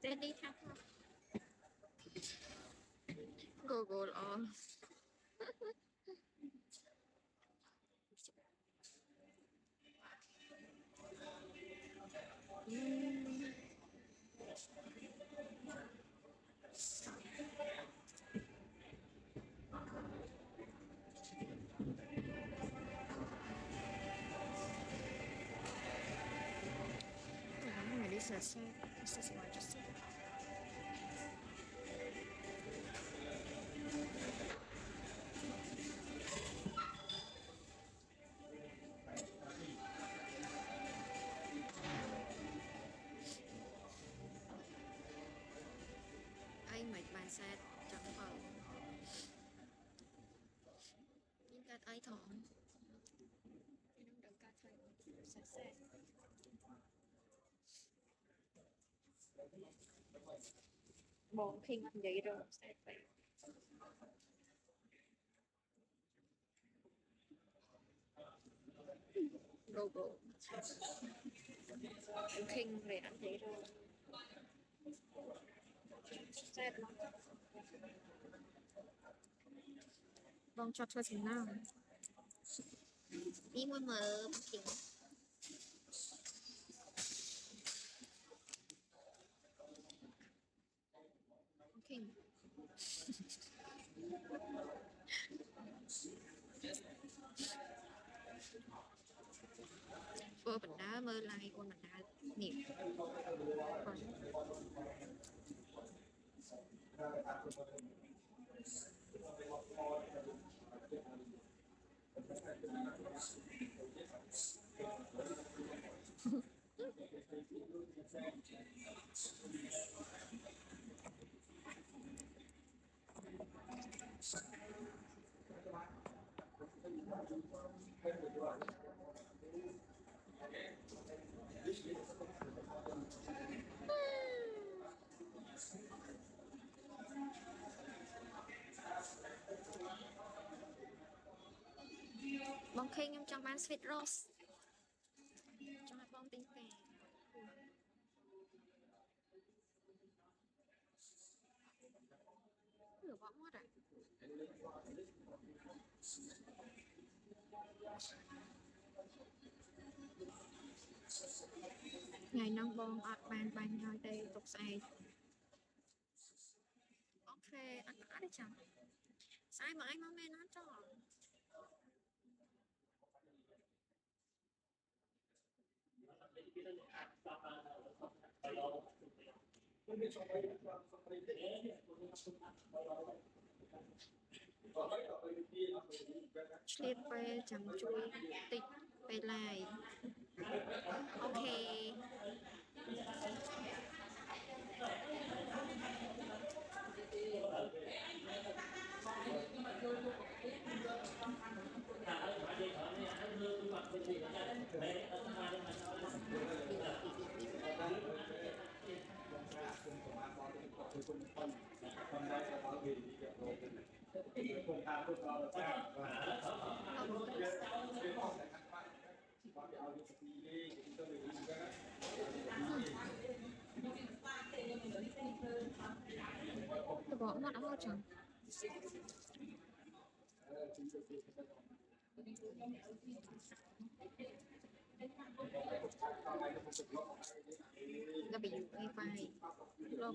Thế đi thăm Google on. I'm ready to say this is what I just said. Anh mệt bàn xe chẳng ở những cái ai thỏng thì nó được cả thành sạch sẽ bọn khi mình vậy rồi sẽ phải Google khinh về ăn thế rồi sẽ vòng cho thôi thế nào đi mua mở kính khinh vừa bật đá mơ lại con bật đá niệm còn bóng khinh em trong bán sweet rose trong là bóng tinh tè rửa bóng mất à ngày nông bông ọt bàn bàn nói đây tục sai ok ăn đã đấy chẳng sai mà anh mong men nó cho Sleep về chẳng chui tịch về lại ok tôi bỏ mặt áo chẳng nó bị ngay vai lo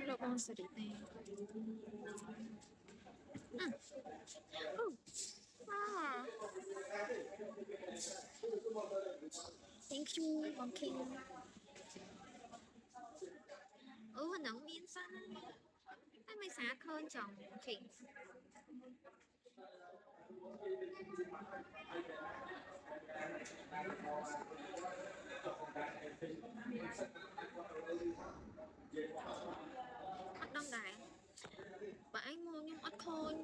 lo bong sedih ah thank you bong king nắng miên xanh anh mới sáng hơn chồng king khôi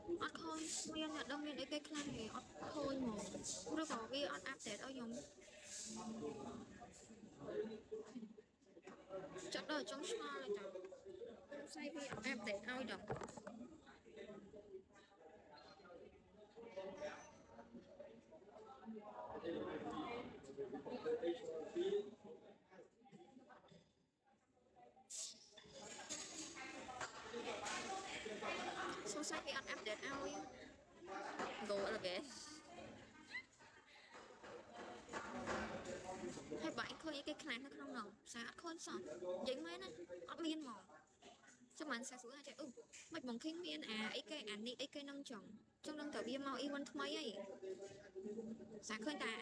miên là đông miên cái khăn thì khôi mà rồi có cái áp tết ở nhóm chắc đời trong sao này chẳng say vì áp tết ao chẳng sao say vì áp tết ao ấy gọi là ghé hay bạn khơi cái khăn nó không nào sao khơi sao dính mấy nè áp miên mỏng cho mình sẽ xuống chạy mạch bóng khinh miên ấy cái ảnh đi ấy cái nâng chồng trong nâng tờ bia màu y vân mấy ấy sáng khơi ta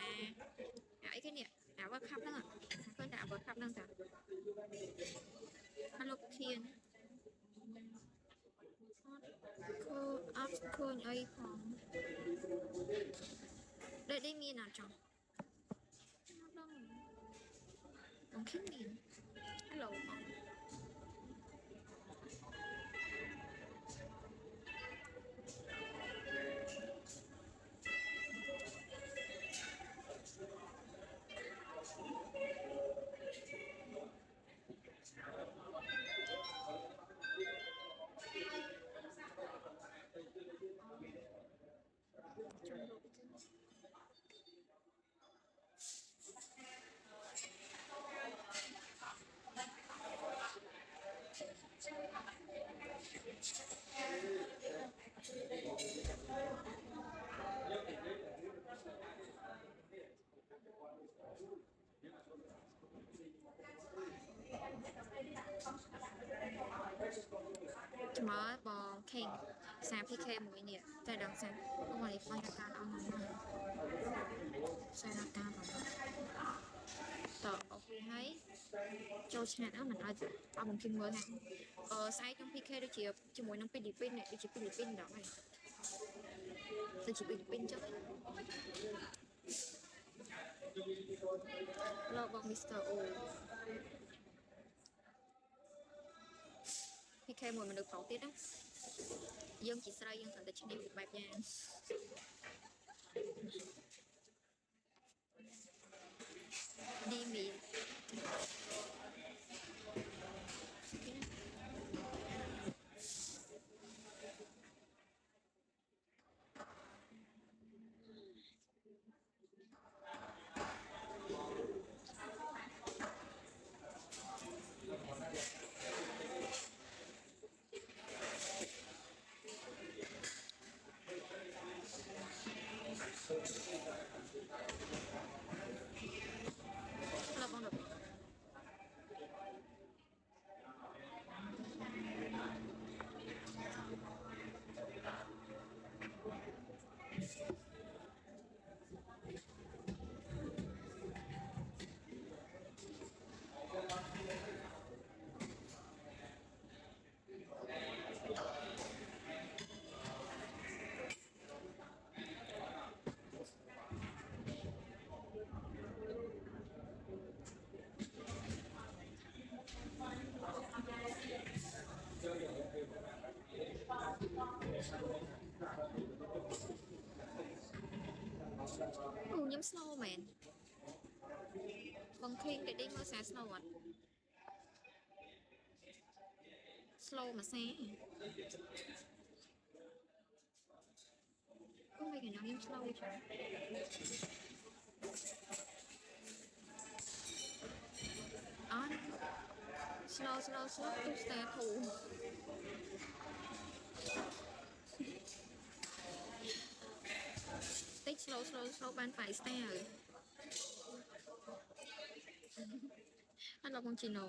ấy cái nè vật khắp đó sáng khơi ta vật khắp nâng ta hello thiên áp khơi ấy phòng đây đây miên nào chồng bóng khinh miên hello phòng mở bò khen sang PK mũi nè tại đằng sang không phải phải làการเอามันใส่ละการต่อโอเคให้โจชนะเอามันเอาผมพิมพ์เลยฮะไซส์trong PK ด้วยจีជាមួយនឹងហ្វីលីពីននេះដូចជាហ្វីលីពីនដល់ហើយដូចជាហ្វីលីពីនចឹងលោកបង Mr. O PK មួយមនុស្សប្រុសទៀតណាយើងជាស្រីយើងត្រូវតែឈ្នះបែបយ៉ាងឌីមីខ្ញុំ slow មែនបងឃើញតែដេញមើលសារ slow អត់ slow មួយសារគង់មិនខ្ញុំ slow ចឹងអត់ slow ទុក stay ធូតិច slow បាន 5 star ហើយ លោកបងជីណូ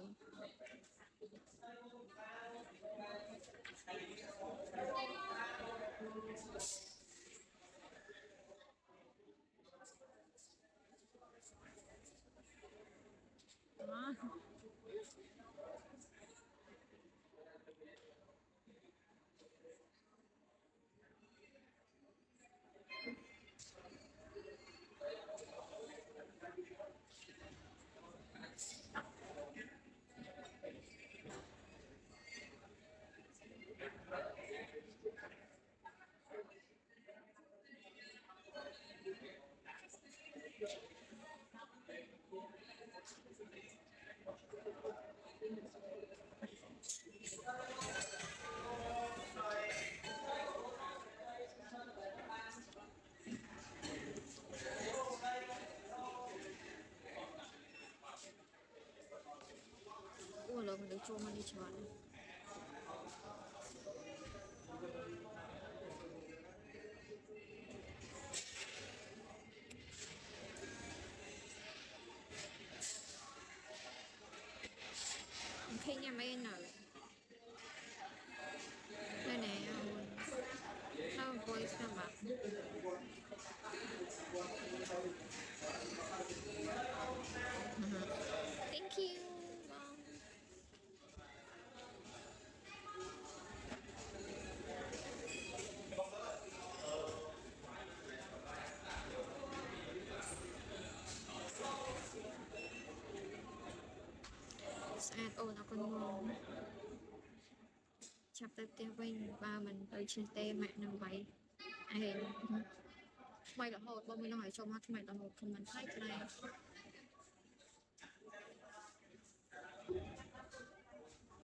ủa rồi mình được chua mình đi chọn khi nhà mấy nở đây nè sao voi sao mà thank you Mom. Sad ôn nó còn ngon chập tới tiêu vinh ba mình tới trên tê mẹ nằm vậy ai mày là hồi 30 nói cho mắt mày là một comment like này